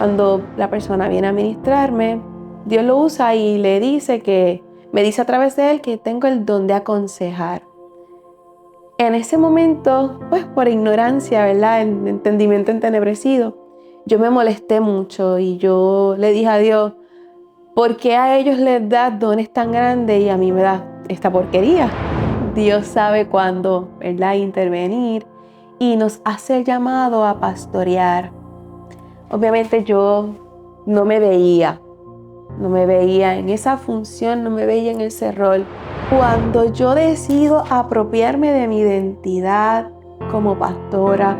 Cuando la persona viene a ministrarme, Dios lo usa y me dice a través de él que tengo el don de aconsejar. En ese momento, pues por ignorancia, ¿verdad? El entendimiento entenebrecido, yo me molesté mucho y yo le dije a Dios, ¿por qué a ellos les das dones tan grandes y a mí me das esta porquería? Dios sabe cuándo, ¿verdad?, intervenir y nos hace el llamado a pastorear. Obviamente yo no me veía en esa función, no me veía en ese rol. Cuando yo decido apropiarme de mi identidad como pastora,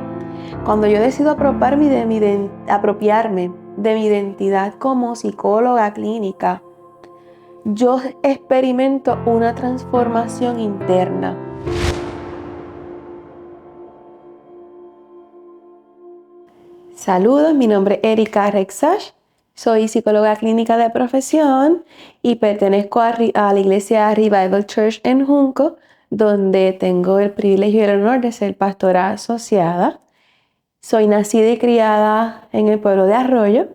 cuando yo decido apropiarme de mi identidad como psicóloga clínica, yo experimento una transformación interna. Saludos, mi nombre es Erika Rexach, soy psicóloga clínica de profesión y pertenezco a la iglesia Revival Church en Junco, donde tengo el privilegio y el honor de ser pastora asociada. Soy nacida y criada en el pueblo de Arroyo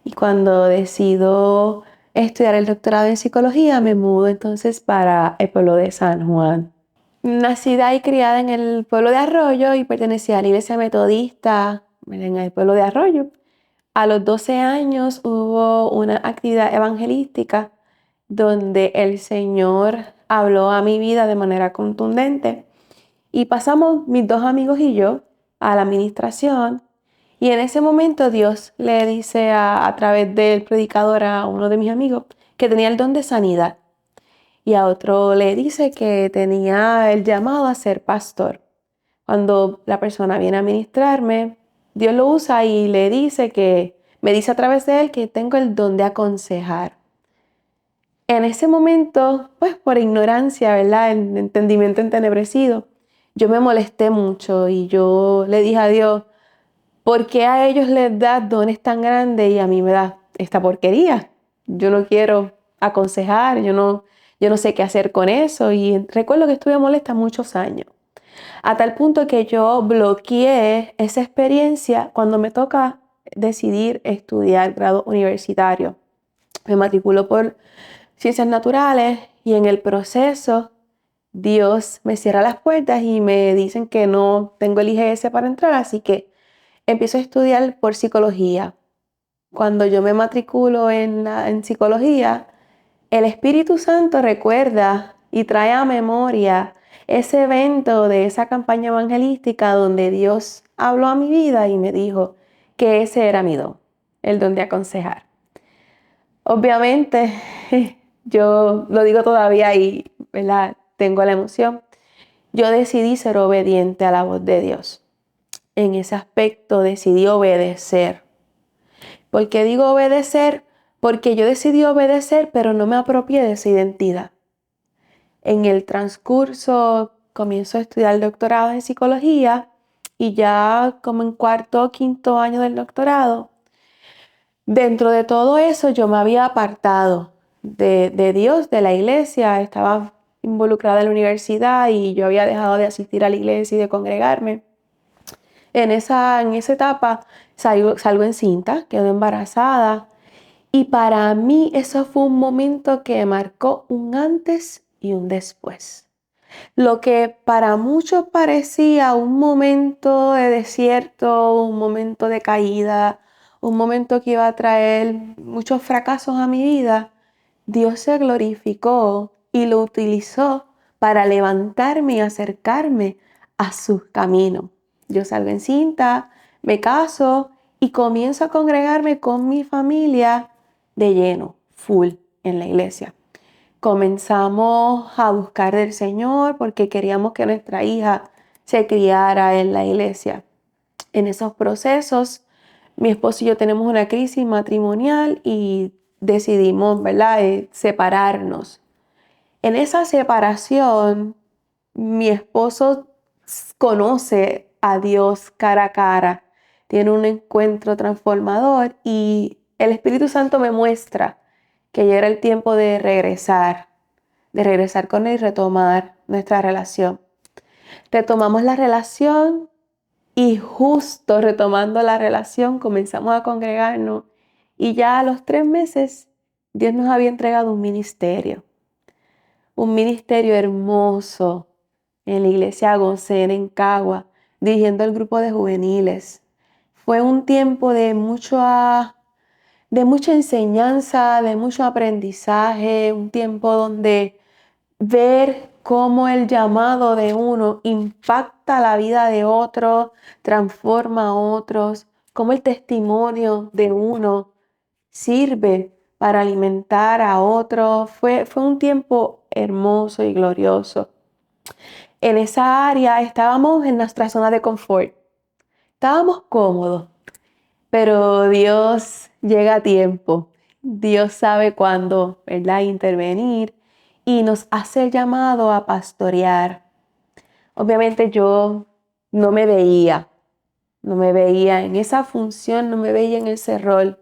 y cuando decido estudiar el doctorado en psicología me mudo entonces para el pueblo de San Juan. Nacida y criada en el pueblo de Arroyo y pertenecía a la iglesia metodista en el pueblo de Arroyo. A los 12 años hubo una actividad evangelística donde el Señor habló a mi vida de manera contundente y pasamos mis dos amigos y yo a la administración y en ese momento Dios le dice a través del predicador a uno de mis amigos que tenía el don de sanidad y a otro le dice que tenía el llamado a ser pastor. Cuando la persona viene a ministrarme, Dios lo usa y me dice a través de él que tengo el don de aconsejar. En ese momento, pues por ignorancia, ¿verdad? El entendimiento entenebrecido, yo me molesté mucho y yo le dije a Dios, ¿por qué a ellos les das dones tan grandes y a mí me das esta porquería? Yo no quiero aconsejar, yo no sé qué hacer con eso y recuerdo que estuve molesta muchos años. A tal punto que yo bloqueé esa experiencia cuando me toca decidir estudiar grado universitario. Me matriculo por ciencias naturales y en el proceso Dios me cierra las puertas y me dicen que no tengo el IGS para entrar, así que empiezo a estudiar por psicología. Cuando yo me matriculo en psicología, el Espíritu Santo recuerda y trae a memoria ese evento de esa campaña evangelística donde Dios habló a mi vida y me dijo que ese era mi don, el don de aconsejar. Obviamente, yo lo digo todavía y, ¿verdad?, tengo la emoción. Yo decidí ser obediente a la voz de Dios. En ese aspecto decidí obedecer. ¿Por qué digo obedecer? Porque yo decidí obedecer, pero no me apropié de esa identidad. En el transcurso comienzo a estudiar el doctorado en psicología y ya como en cuarto o quinto año del doctorado, dentro de todo eso yo me había apartado de Dios, de la iglesia, estaba involucrada en la universidad y yo había dejado de asistir a la iglesia y de congregarme. En esa etapa salgo encinta, quedo embarazada y para mí eso fue un momento que marcó un antes y un después. Lo que para muchos parecía un momento de desierto, un momento de caída, un momento que iba a traer muchos fracasos a mi vida, Dios se glorificó y lo utilizó para levantarme y acercarme a sus caminos. Yo salgo encinta, me caso y comienzo a congregarme con mi familia de lleno, full, en la iglesia. Comenzamos a buscar del Señor porque queríamos que nuestra hija se criara en la iglesia. En esos procesos, mi esposo y yo tenemos una crisis matrimonial y decidimos, ¿verdad?, separarnos. En esa separación, mi esposo conoce a Dios cara a cara, tiene un encuentro transformador y el Espíritu Santo me muestra que ya era el tiempo de regresar con él y retomar nuestra relación. Retomamos la relación Y justo retomando la relación, comenzamos a congregarnos y ya a los 3 meses Dios nos había entregado un ministerio hermoso en la iglesia Gosen en Cagua, dirigiendo el grupo de juveniles. Fue un tiempo de mucha enseñanza, de mucho aprendizaje, un tiempo donde ver cómo el llamado de uno impacta la vida de otro, transforma a otros, cómo el testimonio de uno sirve para alimentar a otros. Fue un tiempo hermoso y glorioso. En esa área estábamos en nuestra zona de confort. Estábamos cómodos, pero Dios llega a tiempo. Dios sabe cuándo, ¿verdad?, intervenir y nos hace el llamado a pastorear. Obviamente yo no me veía en esa función, no me veía en ese rol.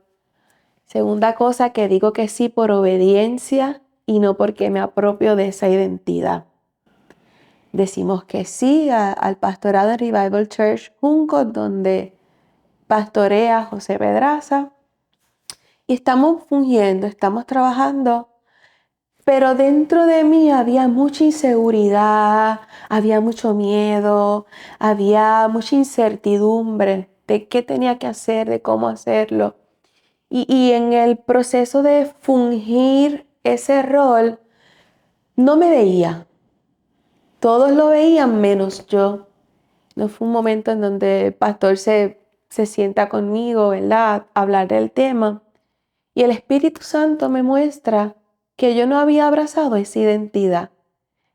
Segunda cosa, que digo que sí por obediencia y no porque me apropio de esa identidad. Decimos que sí al pastorado en Revival Church Junco, donde pastorea José Pedraza. Y estamos fungiendo, estamos trabajando, pero dentro de mí había mucha inseguridad, había mucho miedo, había mucha incertidumbre de qué tenía que hacer, de cómo hacerlo. Y en el proceso de fungir ese rol, no me veía. Todos lo veían menos yo. No fue un momento en donde el pastor se sienta conmigo, ¿verdad?, a hablar del tema. Y el Espíritu Santo me muestra que yo no había abrazado esa identidad,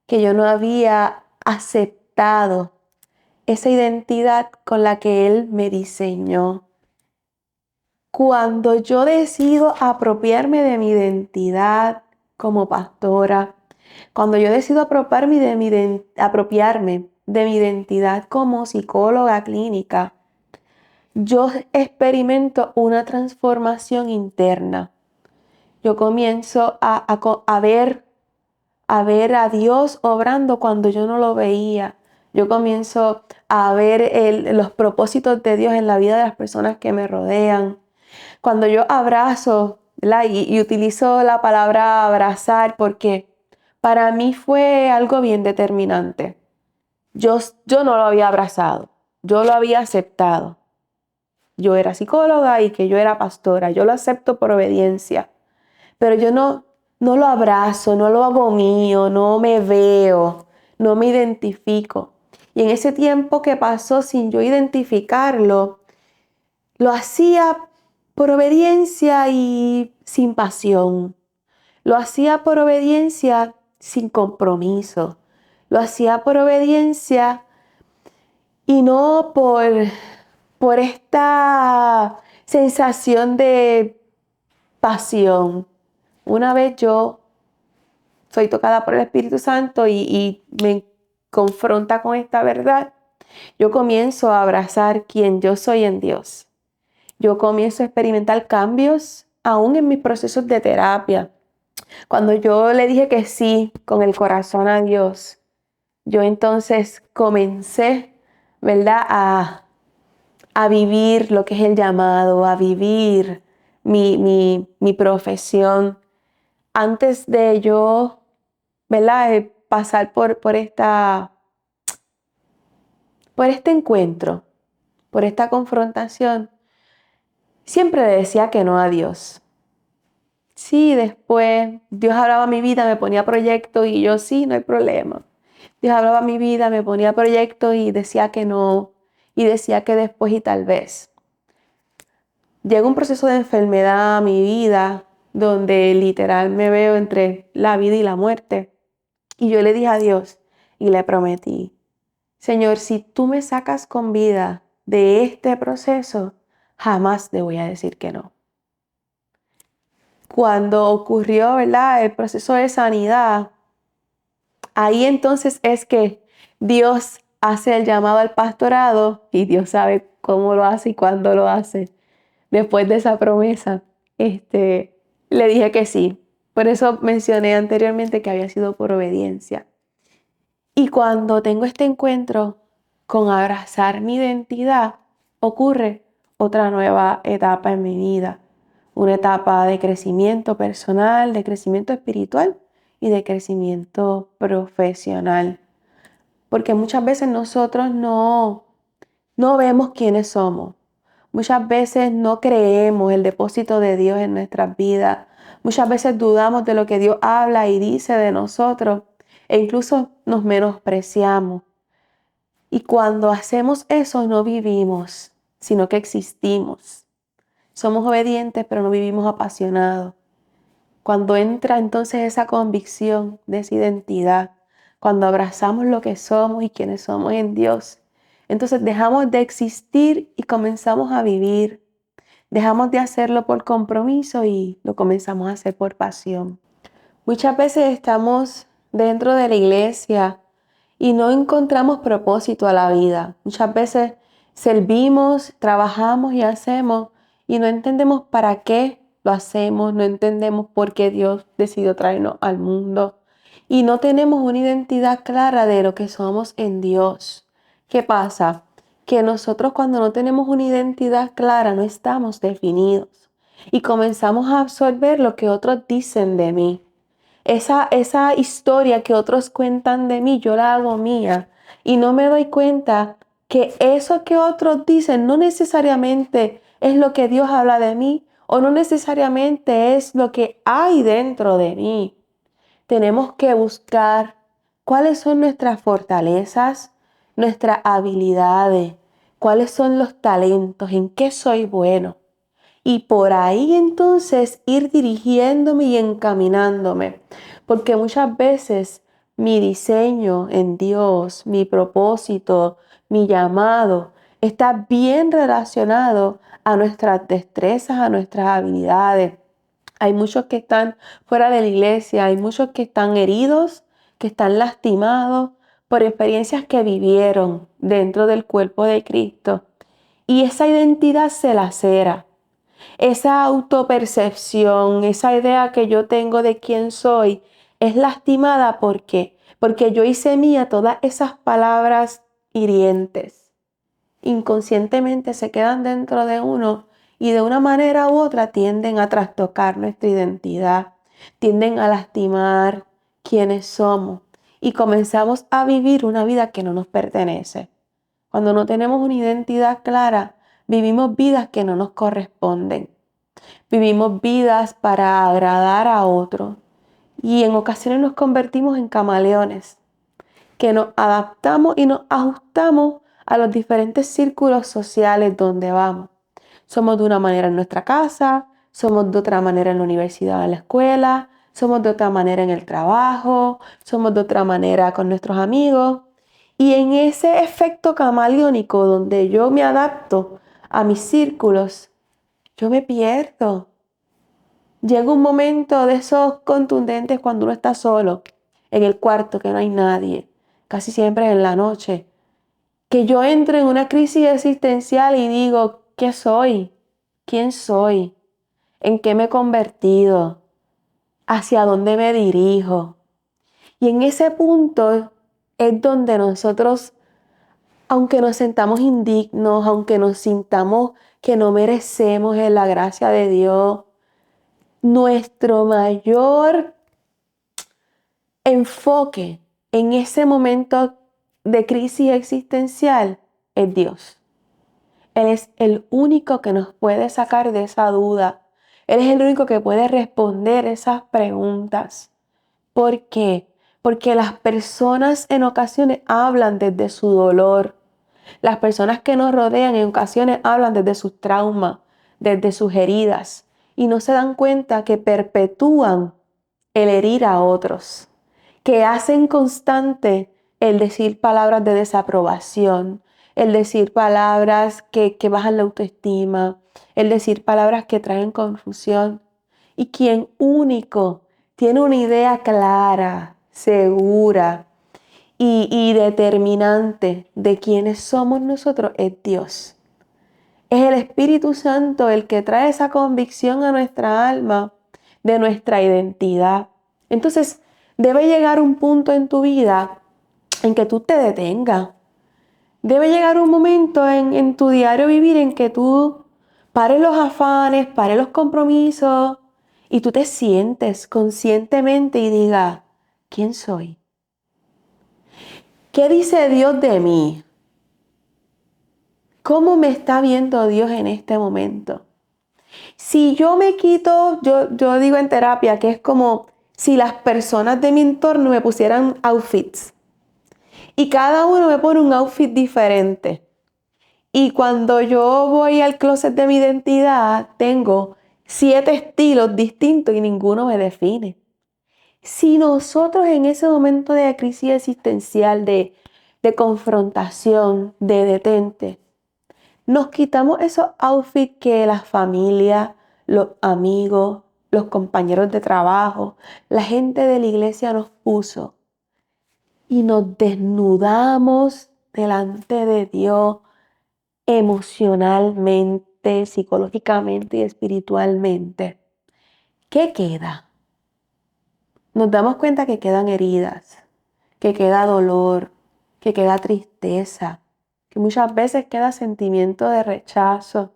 que yo no había aceptado esa identidad con la que Él me diseñó. Cuando yo decido apropiarme de mi identidad como pastora, cuando yo decido apropiarme de mi identidad como psicóloga clínica, yo experimento una transformación interna. Yo comienzo a ver a Dios obrando cuando yo no lo veía. Yo comienzo a ver los propósitos de Dios en la vida de las personas que me rodean. Cuando yo abrazo, ¿verdad?, y utilizo la palabra abrazar porque para mí fue algo bien determinante. Yo no lo había abrazado, yo lo había aceptado. Yo era psicóloga y que yo era pastora. Yo lo acepto por obediencia. Pero yo no lo abrazo, no lo hago mío, no me veo, no me identifico. Y en ese tiempo que pasó sin yo identificarlo, lo hacía por obediencia y sin pasión. Lo hacía por obediencia sin compromiso. Lo hacía por obediencia y no por esta sensación de pasión. Una vez yo soy tocada por el Espíritu Santo y me confronta con esta verdad, yo comienzo a abrazar quien yo soy en Dios. Yo comienzo a experimentar cambios aún en mis procesos de terapia. Cuando yo le dije que sí con el corazón a Dios, yo entonces comencé, ¿verdad?, a vivir lo que es el llamado, a vivir mi profesión. Antes de yo, ¿verdad?, pasar por este encuentro, por esta confrontación, siempre le decía que no a Dios. Sí, después Dios hablaba a mi vida, me ponía proyectos y yo sí, no hay problema. Dios hablaba a mi vida, me ponía proyectos y decía que no, y decía que después y tal vez. Llega un proceso de enfermedad a mi vida donde literal me veo entre la vida y la muerte. Y yo le dije a Dios y le prometí, Señor, si tú me sacas con vida de este proceso, jamás te voy a decir que no. Cuando ocurrió, ¿verdad?, el proceso de sanidad, ahí entonces es que Dios hace el llamado al pastorado y Dios sabe cómo lo hace y cuándo lo hace. Después de esa promesa, le dije que sí. Por eso mencioné anteriormente que había sido por obediencia. Y cuando tengo este encuentro con abrazar mi identidad, ocurre otra nueva etapa en mi vida. Una etapa de crecimiento personal, de crecimiento espiritual y de crecimiento profesional. Porque muchas veces nosotros no vemos quiénes somos. Muchas veces no creemos el depósito de Dios en nuestras vidas. Muchas veces dudamos de lo que Dios habla y dice de nosotros e incluso nos menospreciamos. Y cuando hacemos eso no vivimos, sino que existimos. Somos obedientes, pero no vivimos apasionados. Cuando entra entonces esa convicción de esa identidad, cuando abrazamos lo que somos y quienes somos en Dios, entonces dejamos de existir y comenzamos a vivir. Dejamos de hacerlo por compromiso y lo comenzamos a hacer por pasión. Muchas veces estamos dentro de la iglesia y no encontramos propósito a la vida. Muchas veces servimos, trabajamos y hacemos y no entendemos para qué lo hacemos, no entendemos por qué Dios decidió traernos al mundo y no tenemos una identidad clara de lo que somos en Dios. ¿Qué pasa? Que nosotros cuando no tenemos una identidad clara no estamos definidos y comenzamos a absorber lo que otros dicen de mí. Esa historia que otros cuentan de mí, yo la hago mía y no me doy cuenta que eso que otros dicen no necesariamente es lo que Dios habla de mí o no necesariamente es lo que hay dentro de mí. Tenemos que buscar cuáles son nuestras fortalezas, nuestras habilidades, cuáles son los talentos, en qué soy bueno. Y por ahí entonces ir dirigiéndome y encaminándome. Porque muchas veces mi diseño en Dios, mi propósito, mi llamado, está bien relacionado a nuestras destrezas, a nuestras habilidades. Hay muchos que están fuera de la iglesia, hay muchos que están heridos, que están lastimados por experiencias que vivieron dentro del cuerpo de Cristo. Y esa identidad se lacera. Esa autopercepción, esa idea que yo tengo de quién soy, es lastimada. ¿Por qué? Porque yo hice mía todas esas palabras hirientes. Inconscientemente se quedan dentro de uno y de una manera u otra tienden a trastocar nuestra identidad, tienden a lastimar quienes somos y comenzamos a vivir una vida que no nos pertenece. Cuando no tenemos una identidad clara, vivimos vidas que no nos corresponden. Vivimos vidas para agradar a otros y en ocasiones nos convertimos en camaleones, que nos adaptamos y nos ajustamos a los diferentes círculos sociales donde vamos. Somos de una manera en nuestra casa, somos de otra manera en la universidad o en la escuela, somos de otra manera en el trabajo, somos de otra manera con nuestros amigos. Y en ese efecto camaleónico donde yo me adapto a mis círculos, yo me pierdo. Llega un momento de esos contundentes cuando uno está solo, en el cuarto, que no hay nadie, casi siempre en la noche, que yo entro en una crisis existencial y digo, ¿qué soy? ¿Quién soy? ¿En qué me he convertido? ¿Hacia dónde me dirijo? Y en ese punto es donde nosotros, aunque nos sentamos indignos, aunque nos sintamos que no merecemos la gracia de Dios, nuestro mayor enfoque en ese momento de crisis existencial es Dios. Él es el único que nos puede sacar de esa duda. Él es el único que puede responder esas preguntas. ¿Por qué? Porque las personas en ocasiones hablan desde su dolor. Las personas que nos rodean en ocasiones hablan desde sus traumas, desde sus heridas y no se dan cuenta que perpetúan el herir a otros, que hacen constante el decir palabras de desaprobación, el decir palabras que bajan la autoestima, el decir palabras que traen confusión. Y quien único tiene una idea clara, segura y determinante de quiénes somos nosotros es Dios. Es el Espíritu Santo el que trae esa convicción a nuestra alma de nuestra identidad. Entonces, debe llegar un punto en tu vida en que tú te detengas Debe llegar un momento en tu diario vivir en que tú pares los afanes, pares los compromisos y tú te sientes conscientemente y digas, ¿quién soy? ¿Qué dice Dios de mí? ¿Cómo me está viendo Dios en este momento? Si yo me quito, yo digo en terapia que es como si las personas de mi entorno me pusieran outfits y cada uno me pone un outfit diferente. Y cuando yo voy al closet de mi identidad, tengo 7 estilos distintos y ninguno me define. Si nosotros en ese momento de crisis existencial, de confrontación, de detente, nos quitamos esos outfits que la familia, los amigos, los compañeros de trabajo, la gente de la iglesia nos puso y nos desnudamos delante de Dios emocionalmente, psicológicamente y espiritualmente. ¿Qué queda? Nos damos cuenta que quedan heridas, que queda dolor, que queda tristeza, que muchas veces queda sentimiento de rechazo,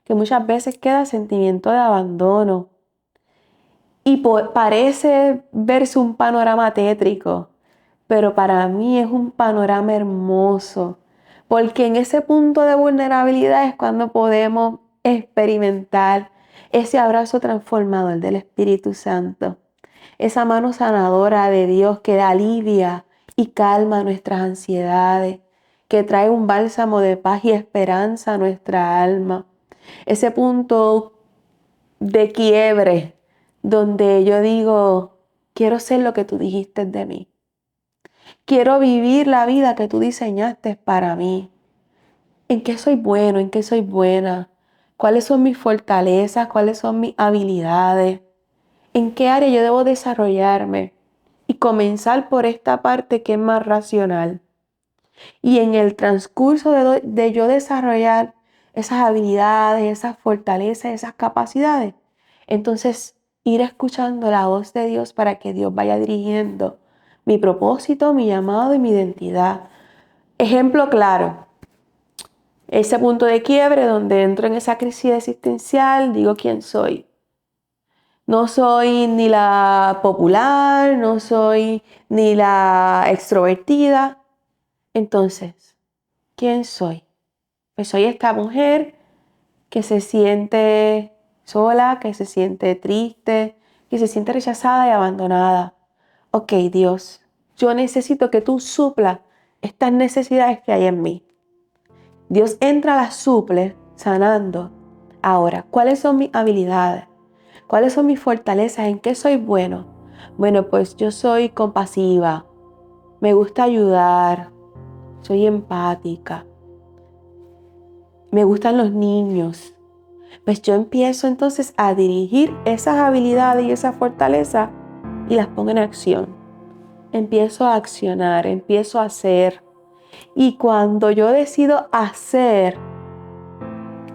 que muchas veces queda sentimiento de abandono. Y parece verse un panorama tétrico, pero para mí es un panorama hermoso, porque en ese punto de vulnerabilidad es cuando podemos experimentar ese abrazo transformador del Espíritu Santo, esa mano sanadora de Dios que alivia y calma nuestras ansiedades, que trae un bálsamo de paz y esperanza a nuestra alma. Ese punto de quiebre donde yo digo, quiero ser lo que tú dijiste de mí. Quiero vivir la vida que tú diseñaste para mí. ¿En qué soy bueno? ¿En qué soy buena? ¿Cuáles son mis fortalezas? ¿Cuáles son mis habilidades? ¿En qué área yo debo desarrollarme? Y comenzar por esta parte que es más racional. Y en el transcurso de yo desarrollar esas habilidades, esas fortalezas, esas capacidades, entonces ir escuchando la voz de Dios para que Dios vaya dirigiendo mi propósito, mi llamado y mi identidad. Ejemplo claro, ese punto de quiebre donde entro en esa crisis existencial, digo quién soy. No soy ni la popular, no soy ni la extrovertida. Entonces, ¿quién soy? Pues soy esta mujer que se siente sola, que se siente triste, que se siente rechazada y abandonada. Ok, Dios, yo necesito que tú suplas estas necesidades que hay en mí. Dios entra, las suple, sanando. Ahora, ¿cuáles son mis habilidades? ¿Cuáles son mis fortalezas? ¿En qué soy bueno? Bueno, pues yo soy compasiva, me gusta ayudar, soy empática, me gustan los niños. Pues yo empiezo entonces a dirigir esas habilidades y esa fortaleza y las pongo en acción. Empiezo a accionar, empiezo a hacer. Y cuando yo decido hacer,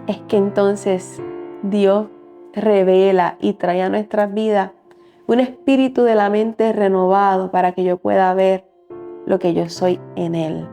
es que entonces Dios revela y trae a nuestras vidas un espíritu de la mente renovado para que yo pueda ver lo que yo soy en Él.